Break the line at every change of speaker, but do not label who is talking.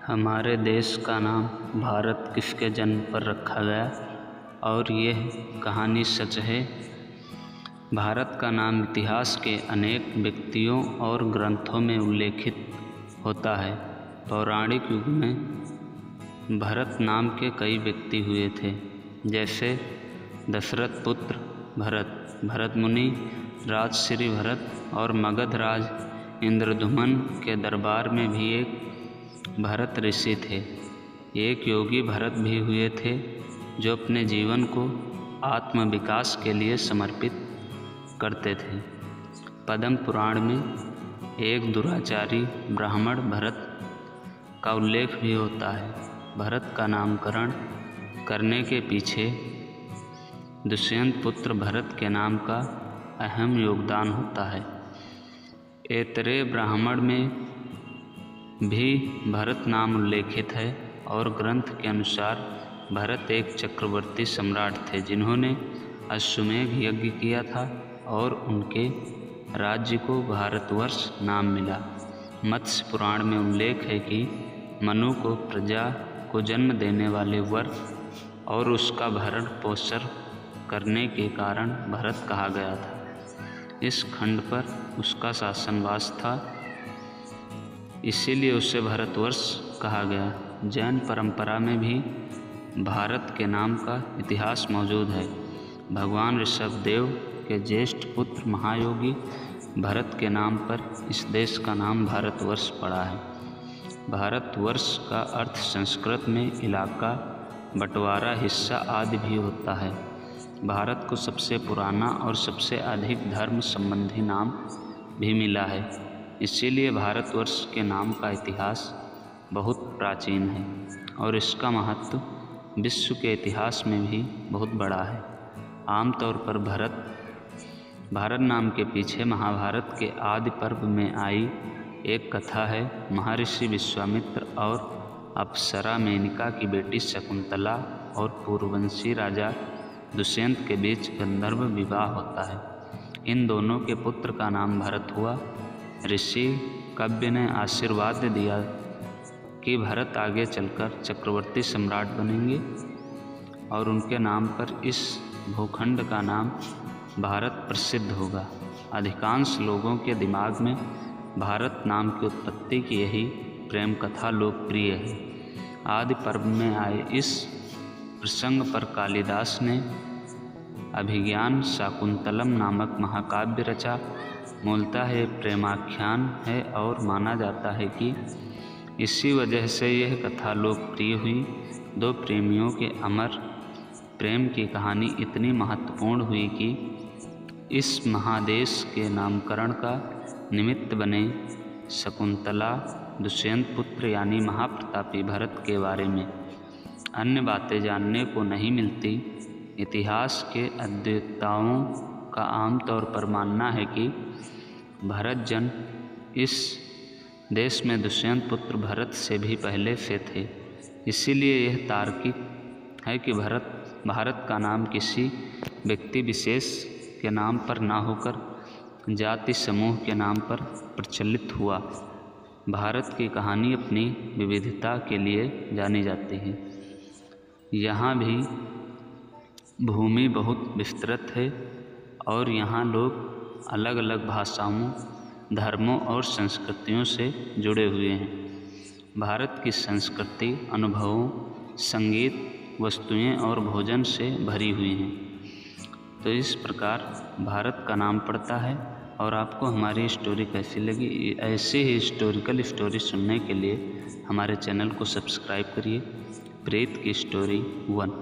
हमारे देश का नाम भारत किसके जन्म पर रखा गया और यह कहानी सच है। भारत का नाम इतिहास के अनेक व्यक्तियों और ग्रंथों में उल्लेखित होता है। पौराणिक युग में भरत नाम के कई व्यक्ति हुए थे, जैसे दशरथ पुत्र भरत, भरत मुनि, राजश्री भरत और मगध राज इंद्रद्युम्न के दरबार में भी एक भरत ऋषि थे। एक योगी भरत भी हुए थे जो अपने जीवन को आत्म विकास के लिए समर्पित करते थे। पद्म पुराण में एक दुराचारी ब्राह्मण भरत का उल्लेख भी होता है। भरत का नामकरण करने के पीछे दुष्यंत पुत्र भरत के नाम का अहम योगदान होता है। ऐतरेय ब्राह्मण में भी भरत नाम उल्लेखित है और ग्रंथ के अनुसार भरत एक चक्रवर्ती सम्राट थे जिन्होंने अश्वमेध यज्ञ किया था और उनके राज्य को भारतवर्ष नाम मिला। मत्स्य पुराण में उल्लेख है कि मनु को प्रजा को जन्म देने वाले वर और उसका भरण पोषण करने के कारण भरत कहा गया था। इस खंड पर उसका शासनवास था, इसीलिए उसे भारतवर्ष कहा गया। जैन परंपरा में भी भारत के नाम का इतिहास मौजूद है। भगवान ऋषभदेव के ज्येष्ठ पुत्र महायोगी भरत के नाम पर इस देश का नाम भारतवर्ष पड़ा है। भारतवर्ष का अर्थ संस्कृत में इलाका, बंटवारा, हिस्सा आदि भी होता है। भारत को सबसे पुराना और सबसे अधिक धर्म संबंधी नाम भी मिला है, इसीलिए भारतवर्ष के नाम का इतिहास बहुत प्राचीन है और इसका महत्व विश्व के इतिहास में भी बहुत बड़ा है। आमतौर पर भारत नाम के पीछे महाभारत के आदि पर्व में आई एक कथा है। महर्षि विश्वामित्र और अप्सरा मेनका की बेटी शकुंतला और पूर्ववंशी राजा दुष्यंत के बीच गंधर्व विवाह होता है। इन दोनों के पुत्र का नाम भरत हुआ। ऋषि कव्य ने आशीर्वाद दिया कि भरत आगे चलकर चक्रवर्ती सम्राट बनेंगे और उनके नाम पर इस भूखंड का नाम भारत प्रसिद्ध होगा। अधिकांश लोगों के दिमाग में भारत नाम की उत्पत्ति की यही प्रेम कथा लोकप्रिय है। आदि पर्व में आए इस प्रसंग पर कालिदास ने अभिज्ञान शाकुंतलम नामक महाकाव्य रचा। मूलतः यह प्रेमाख्यान है और माना जाता है कि इसी वजह से यह कथा लोकप्रिय हुई। दो प्रेमियों के अमर प्रेम की कहानी इतनी महत्वपूर्ण हुई कि इस महादेश के नामकरण का निमित्त बने। शकुंतला दुष्यंत पुत्र यानी महाप्रतापी भरत के बारे में अन्य बातें जानने को नहीं मिलती। इतिहास के अध्येताओं का आमतौर पर मानना है कि भरत जन्म इस देश में दुष्यंत पुत्र भरत से भी पहले से थे। इसीलिए यह तार्किक है कि भारत का नाम किसी व्यक्ति विशेष के नाम पर ना होकर जाति समूह के नाम पर प्रचलित हुआ। भारत की कहानी अपनी विविधता के लिए जानी जाती है। यहाँ भी भूमि बहुत विस्तृत है और यहाँ लोग अलग अलग भाषाओं, धर्मों और संस्कृतियों से जुड़े हुए हैं। भारत की संस्कृति अनुभवों, संगीत, वस्तुएं और भोजन से भरी हुई हैं। तो इस प्रकार भारत का नाम पड़ता है। और आपको हमारी स्टोरी कैसी लगी? ऐसे ही हिस्टोरिकल स्टोरी सुनने के लिए हमारे चैनल को सब्सक्राइब करिए। प्रेत की स्टोरी 1।